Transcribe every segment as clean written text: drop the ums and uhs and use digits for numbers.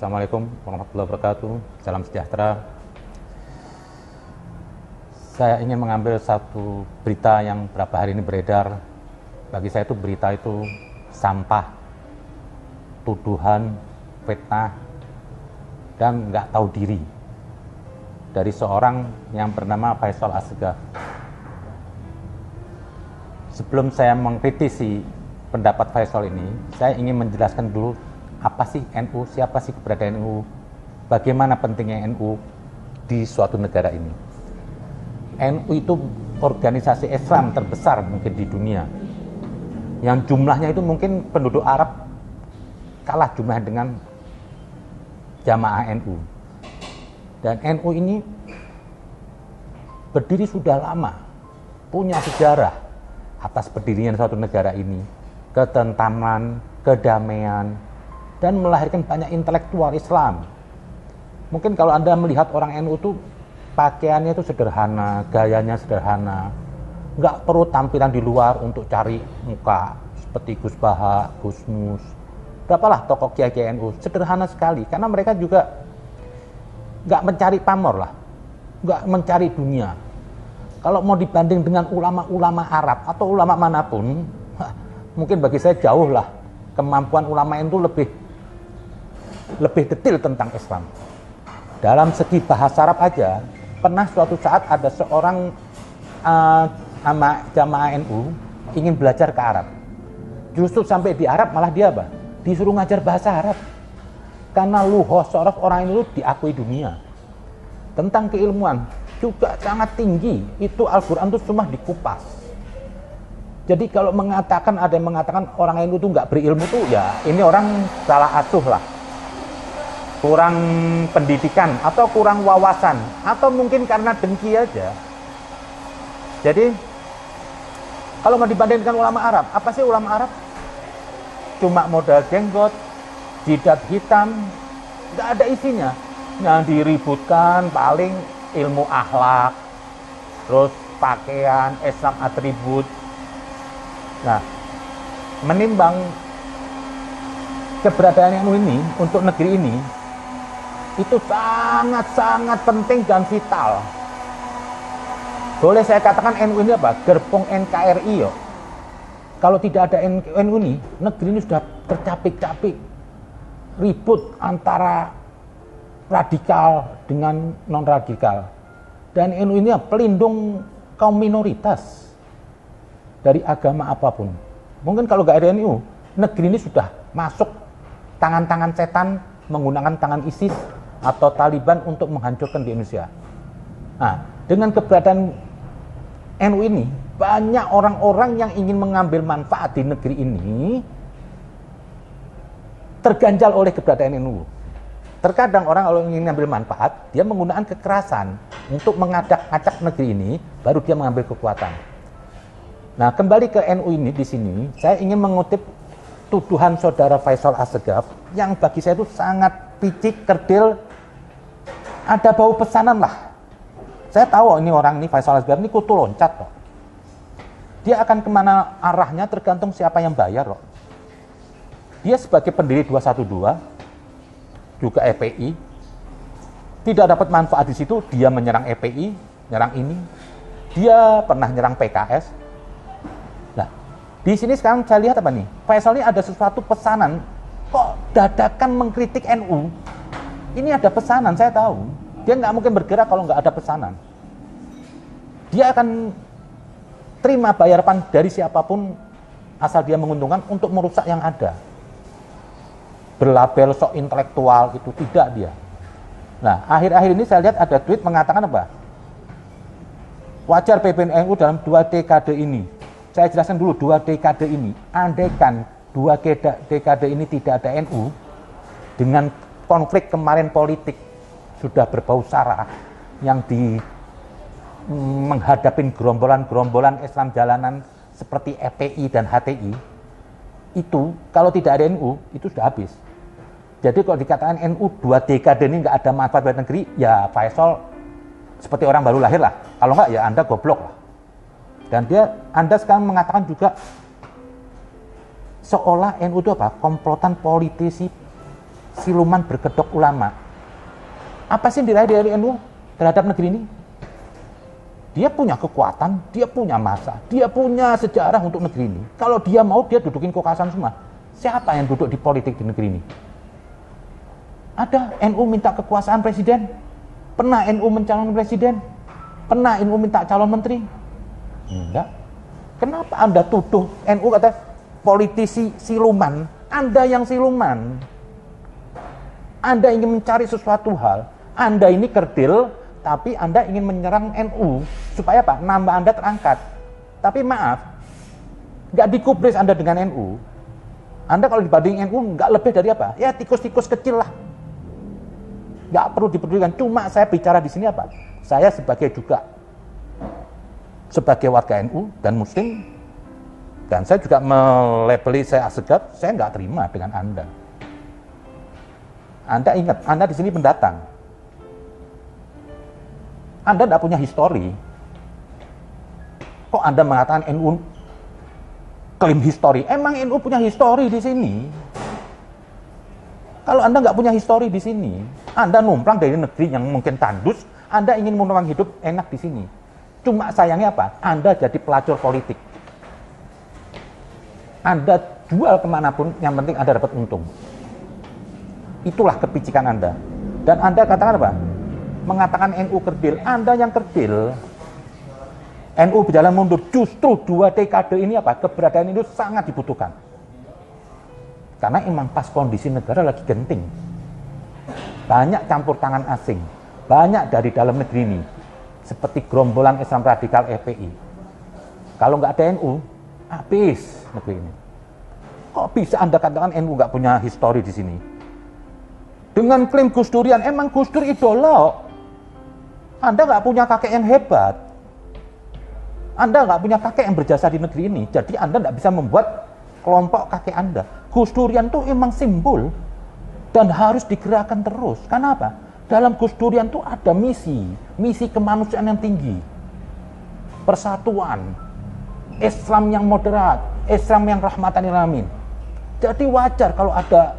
Assalamualaikum warahmatullahi wabarakatuh. Salam sejahtera. Saya ingin mengambil satu berita yang beberapa hari ini beredar. Bagi saya itu berita itu sampah, tuduhan, fitnah, dan nggak tahu diri dari seorang yang bernama Faisal Assegaf. Sebelum saya mengkritisi pendapat Faisal ini, saya ingin menjelaskan dulu apa sih NU, siapa sih keberadaan NU, bagaimana pentingnya NU di suatu negara ini. NU itu organisasi Islam terbesar mungkin di dunia, yang jumlahnya itu mungkin penduduk Arab kalah jumlah dengan jamaah NU. Dan NU ini berdiri sudah lama, punya sejarah atas berdirinya suatu negara ini, ketentraman, kedamaian, dan melahirkan banyak intelektual Islam. Mungkin kalau Anda melihat orang NU itu pakaiannya itu sederhana, gayanya sederhana, nggak perlu tampilan di luar untuk cari muka seperti Gus Baha, Gus Mus, berapalah tokoh kiai NU, sederhana sekali karena mereka juga nggak mencari pamor lah, nggak mencari dunia. Kalau mau dibanding dengan ulama-ulama Arab atau ulama manapun, mungkin bagi saya jauh lah kemampuan ulama itu lebih detail tentang Islam. Dalam segi bahasa Arab aja, pernah suatu saat ada seorang jamaah NU ingin belajar ke Arab. Justru sampai di Arab malah dia apa? Disuruh ngajar bahasa Arab. Karena luhos sorof orang itu diakui dunia. Tentang keilmuan juga sangat tinggi. Itu Al-Quran itu cuma dikupas. Jadi kalau ada yang mengatakan orang NU itu nggak berilmu tuh, ya ini orang salah asuh lah. Kurang pendidikan atau kurang wawasan atau mungkin karena dengki aja. Jadi kalau mau dibandingkan ulama Arab, apa sih ulama Arab? Cuma modal jenggot, jidat hitam, nggak ada isinya. Yang diributkan paling ilmu akhlak, terus pakaian, Islam atribut. Nah, menimbang keberadaan NU ini untuk negeri ini itu sangat-sangat penting dan vital. Boleh saya katakan NU ini apa? Gerbong NKRI yo. Kalau tidak ada NU ini, negeri ini sudah tercapik-capik ribut antara radikal dengan non-radikal. Dan NU ini pelindung kaum minoritas dari agama apapun. Mungkin kalau nggak ada NU, negeri ini sudah masuk tangan-tangan setan menggunakan tangan ISIS atau Taliban untuk menghancurkan di Indonesia. Nah, dengan keberadaan NU ini, banyak orang-orang yang ingin mengambil manfaat di negeri ini terganjal oleh keberadaan NU. Terkadang orang kalau ingin mengambil manfaat, dia menggunakan kekerasan untuk mengacak-acak negeri ini, baru dia mengambil kekuatan. Nah, kembali ke NU ini di sini, saya ingin mengutip tuduhan saudara Faisal Assegaf yang bagi saya itu sangat picik, kerdil, ada bau pesanan lah. Saya tahu ini orang ini Faisal Assegaf ini kutu loncat kok. Dia akan kemana arahnya tergantung siapa yang bayar kok. Dia sebagai pendiri 212 juga EPI tidak dapat manfaat di situ, dia menyerang EPI, nyerang ini. Dia pernah nyerang PKS. Nah, di sini sekarang saya lihat apa nih? Faisal ini ada sesuatu pesanan, kok dadakan mengkritik NU. Ini ada pesanan, saya tahu. Dia nggak mungkin bergerak kalau nggak ada pesanan. Dia akan terima bayaran dari siapapun asal dia menguntungkan untuk merusak yang ada. Berlabel sok intelektual itu tidak dia. Nah, akhir-akhir ini saya lihat ada tweet mengatakan apa? Wajar PBNU dalam 2 dekade ini. Saya jelaskan dulu 2 dekade ini. Andaikan 2 dekade ini tidak ada NU, dengan konflik kemarin politik sudah berbau sara yang menghadapin gerombolan-gerombolan Islam jalanan seperti FPI dan HTI, itu kalau tidak ada NU itu sudah habis. Jadi kalau dikatakan NU 2 dekade ini nggak ada manfaat buat negeri, ya Faisal seperti orang baru lahir lah. Kalau nggak ya Anda goblok lah. Dan Anda sekarang mengatakan juga seolah NU itu apa? Komplotan politisi siluman berkedok ulama. Apa sih yang diraih dari NU terhadap negeri ini? Dia punya kekuatan, dia punya massa, dia punya sejarah untuk negeri ini. Kalau dia mau, dia dudukin kekuasaan semua. Siapa yang duduk di politik di negeri ini? Ada NU minta kekuasaan presiden? Pernah NU mencalonkan presiden? Pernah NU minta calon menteri? Enggak. Kenapa Anda tuduh NU kata politisi siluman? Anda yang siluman. Anda ingin mencari sesuatu hal. Anda ini kerdil, tapi Anda ingin menyerang NU. Supaya apa? Nama Anda terangkat. Tapi maaf, nggak dikubris Anda dengan NU. Anda kalau dibanding NU nggak lebih dari apa? Ya tikus-tikus kecil lah. Nggak perlu dipedulikan. Cuma saya bicara di sini apa? Saya sebagai warga NU dan Muslim, dan saya juga melabeli saya Asegaf, saya nggak terima dengan Anda. Anda ingat, Anda di sini pendatang. Anda tidak punya histori. Kok Anda mengatakan NU klaim histori? Emang NU punya histori di sini? Kalau Anda nggak punya histori di sini, Anda numpang dari negeri yang mungkin tandus, Anda ingin menumpang hidup enak di sini. Cuma sayangnya apa? Anda jadi pelacur politik. Anda jual kemanapun, yang penting Anda dapat untung. Itulah kepicikan Anda. Dan Anda katakan apa? Mengatakan NU kerdil. Anda yang kerdil. NU berjalan mundur. Justru 2 dekade ini apa? Keberadaan itu sangat dibutuhkan. Karena emang pas kondisi negara lagi genting. Banyak campur tangan asing. Banyak dari dalam negeri ini. Seperti gerombolan Islam radikal FPI. Kalau nggak ada NU, habis negeri ini. Kok bisa Anda katakan NU nggak punya histori di sini? Dengan klaim Gus Durian, emang Gus Dur idola. Anda nggak punya kakek yang hebat. Anda nggak punya kakek yang berjasa di negeri ini. Jadi Anda nggak bisa membuat kelompok kakek Anda. Gus Durian itu emang simbol dan harus digerakkan terus. Karena apa? Dalam Gus Durian itu ada misi kemanusiaan yang tinggi. Persatuan, Islam yang moderat, Islam yang rahmatan lil alamin. Jadi wajar kalau ada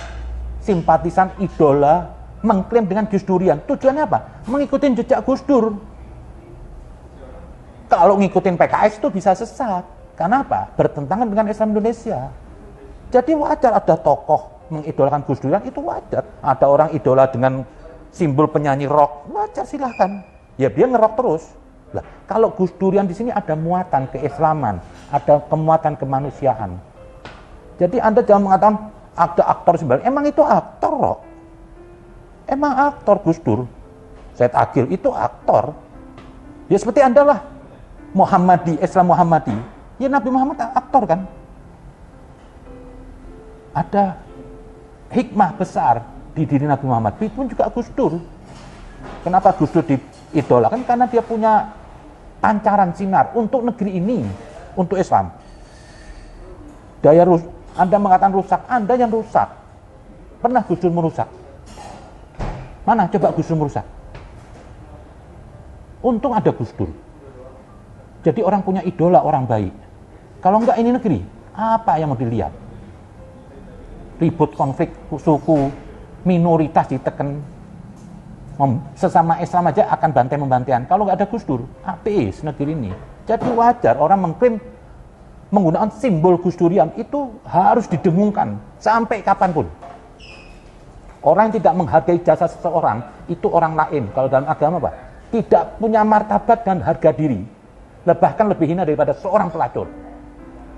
simpatisan idola mengklaim dengan Gus Durian. Tujuannya apa? Mengikuti jejak Gus Dur. Kalau ngikutin PKS itu bisa sesat. Karena apa? Bertentangan dengan Islam Indonesia. Jadi wajar ada tokoh mengidolakan Gus Durian, itu wajar. Ada orang idola dengan simbol penyanyi rock, wajar silahkan. Ya dia ngerok terus. Lah, kalau Gus Durian di sini ada muatan keislaman, ada kemuatan kemanusiaan. Jadi Anda jangan mengatakan ada aktor sebenarnya. Emang itu aktor rock. Emang aktor Gus Dur. Said Agil itu aktor. Ya seperti Anda lah. Muhammadi, Islam Muhammadi. Ya Nabi Muhammad aktor kan. Ada hikmah besar di diri Nabi Muhammad. Itu pun juga Gus Dur. Kenapa Gus Dur diidolakan? Karena dia punya pancaran sinar untuk negeri ini, untuk Islam. Anda mengatakan rusak, Anda yang rusak. Pernah Gus Dur merusak? Mana coba Gus Dur merusak? Untung ada Gus Dur. Jadi orang punya idola, orang baik. Kalau enggak ini negeri, apa yang mau dilihat? Ribut, konflik, suku, minoritas ditekan. Sesama Islam aja akan bantai-membantaian. Kalau nggak ada Gus Dur, habis negeri ini. Jadi wajar orang mengklaim menggunakan simbol Gus Durian itu harus didengungkan sampai kapanpun. Orang yang tidak menghargai jasa seseorang itu orang lain. Kalau dalam agama apa? Tidak punya martabat dan harga diri. Bahkan lebih hina daripada seorang pelacur.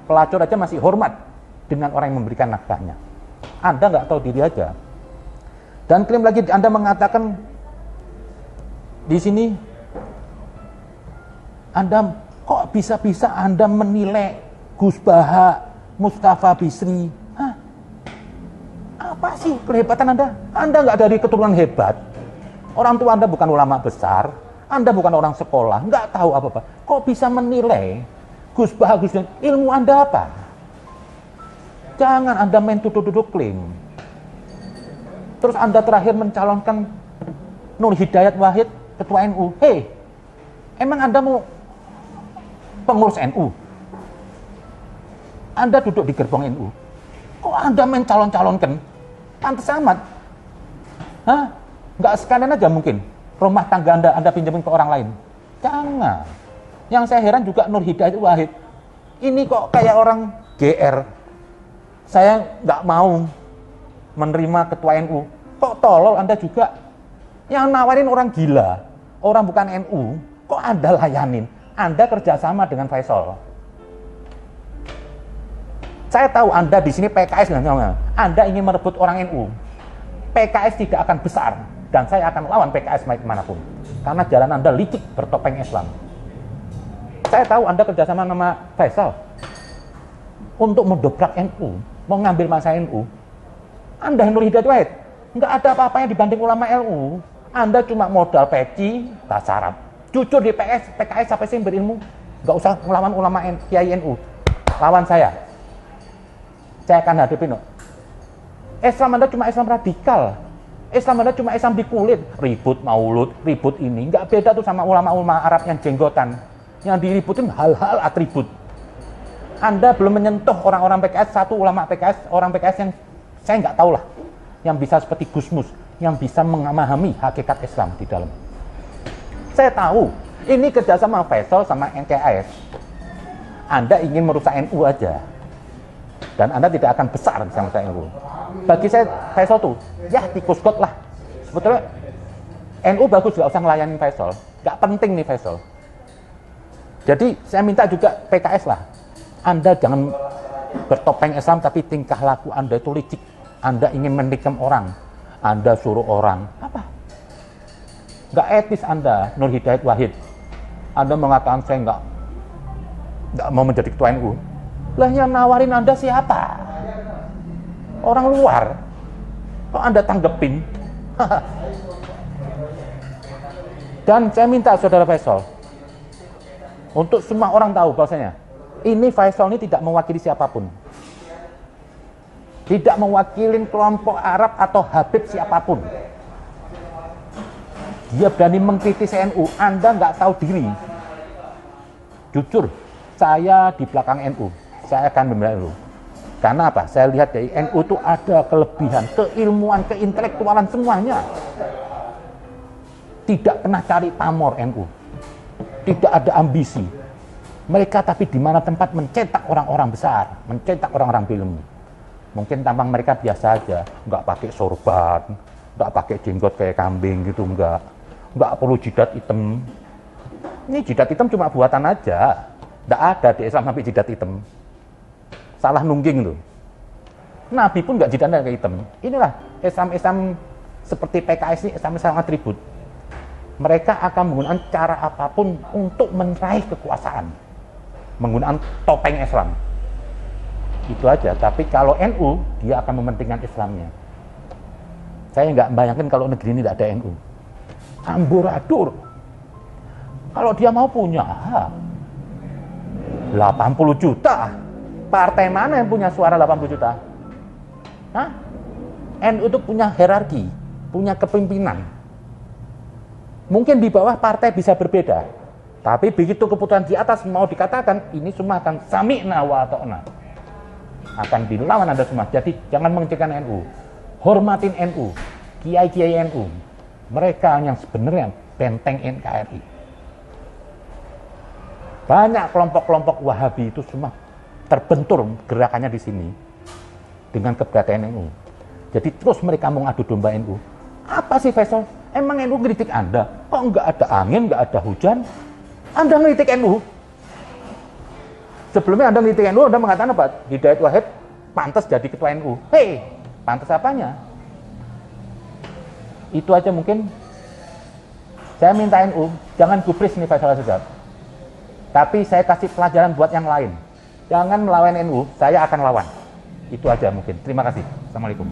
Pelacur aja masih hormat dengan orang yang memberikan nafkahnya. Anda nggak tahu diri aja. Dan klaim lagi Anda mengatakan di sini, Anda kok bisa-bisa Anda menilai Gus Baha, Mustafa Bisri? Hah? Apa sih kehebatan Anda? Anda nggak dari keturunan hebat. Orang tua Anda bukan ulama besar. Anda bukan orang sekolah, nggak tahu apa-apa. Kok bisa menilai Gus Baha, Gus Baha? Ilmu Anda apa? Jangan Anda main tuduh-tuduh klaim. Terus Anda terakhir mencalonkan Nur Hidayat Wahid, Ketua NU. Hei, emang Anda mau pengurus NU? Anda duduk di gerbong NU. Kok Anda main calon-calonkan? Pantes amat. Hah? Nggak sekalian aja mungkin rumah tangga Anda pinjemin ke orang lain. Jangan. Yang saya heran juga Nur Hidayat Wahid. Ini kok kayak orang GR. Saya nggak mau menerima ketua NU. Kok tolol Anda juga? Yang nawarin orang gila, orang bukan NU, kok Anda layanin? Anda kerjasama dengan Faisal. Saya tahu Anda di sini PKS, Anda ingin merebut orang NU. PKS tidak akan besar, dan saya akan lawan PKS manapun. Karena jalan Anda licik bertopeng Islam. Saya tahu Anda kerjasama sama Faisal untuk mendobrak NU, mau ngambil masa NU. Anda Nur Hidayat Wahid, nggak ada apa-apanya dibanding ulama NU. Anda cuma modal peci, tak syarat. Jujur di PKS sampai sih berilmu, nggak usah melawan ulama Kiai NU. Lawan saya akan hadapin. Islam Anda cuma Islam radikal. Islam Anda cuma Islam di kulit. Ribut maulud, ribut ini. Nggak beda tuh sama ulama-ulama Arab yang jenggotan. Yang diributin hal-hal atribut. Anda belum menyentuh orang-orang PKS, satu ulama PKS, orang PKS yang saya nggak tahu lah. Yang bisa seperti Gusmus, yang bisa memahami hakikat Islam di dalam. Saya tahu, ini kerjasama Faisal sama NKS. Anda ingin merusak NU aja. Dan Anda tidak akan besar sama saya NU. Bagi saya Faisal tuh, ya tikus got lah. Sebetulnya NU bagus, nggak usah ngelayanin Faisal. Nggak penting nih Faisal. Jadi saya minta juga PKS lah. Anda jangan bertopeng Islam tapi tingkah laku Anda itu licik. Anda ingin menikam orang. Anda suruh orang. Apa? Nggak etis Anda, Nur Hidayat Wahid. Anda mengatakan saya nggak mau menjadi ketua NU. Lah yang nawarin Anda siapa? Orang luar. Kok Anda tanggepin? Dan saya minta saudara Faisal, untuk semua orang tahu bahwasanya ini Faisal ini tidak mewakili siapapun. Tidak mewakili kelompok Arab atau Habib siapapun. Dia berani mengkritisi NU. Anda nggak tahu diri. Jujur, saya di belakang NU. Saya akan membela NU. Karena apa? Saya lihat dari NU itu ada kelebihan, keilmuan, keintelektualan semuanya. Tidak pernah cari pamor NU. Tidak ada ambisi. Mereka tapi di mana tempat mencetak orang-orang besar, mencetak orang-orang berilmu. Mungkin tampang mereka biasa aja, nggak pakai sorban, nggak pakai jenggot kayak kambing gitu, nggak perlu jidat hitam. Ini jidat hitam cuma buatan aja, nggak ada di Islam sampai jidat hitam. Salah nungging loh. Nabi pun nggak jidatnya kayak hitam. Inilah Islam seperti PKS ini, Islam atribut. Mereka akan menggunakan cara apapun untuk meraih kekuasaan. Menggunakan topeng Islam. Itu aja. Tapi kalau NU, dia akan mementingkan Islamnya. Saya nggak bayangkan kalau negeri ini tidak ada NU. Amburadul. Kalau dia mau punya 80 juta. Partai mana yang punya suara 80 juta? Hah? NU itu punya hierarki, punya kepemimpinan. Mungkin di bawah partai bisa berbeda, tapi begitu keputusan di atas mau dikatakan, ini semua akan sami'na wa ata'na. Akan dilawan Anda semua. Jadi jangan mengecilkan NU. Hormatin NU, kiai-kiai NU. Mereka yang sebenarnya benteng NKRI. Banyak kelompok-kelompok Wahabi itu semua terbentur gerakannya di sini dengan keberadaan NU. Jadi terus mereka mau ngadu domba NU. Apa sih Faisal? Emang NU ngeritik Anda? Kok nggak ada angin, nggak ada hujan? Anda ngeritik NU? Sebelumnya Anda ngeritik NU, Anda mengatakan apa? Hidayat Wahid pantas jadi ketua NU. Hei, pantas apanya? Itu aja mungkin. Saya minta NU, jangan gubris nih Faisal Asegaf. Tapi saya kasih pelajaran buat yang lain. Jangan melawan NU, saya akan lawan. Itu aja mungkin. Terima kasih. Assalamualaikum.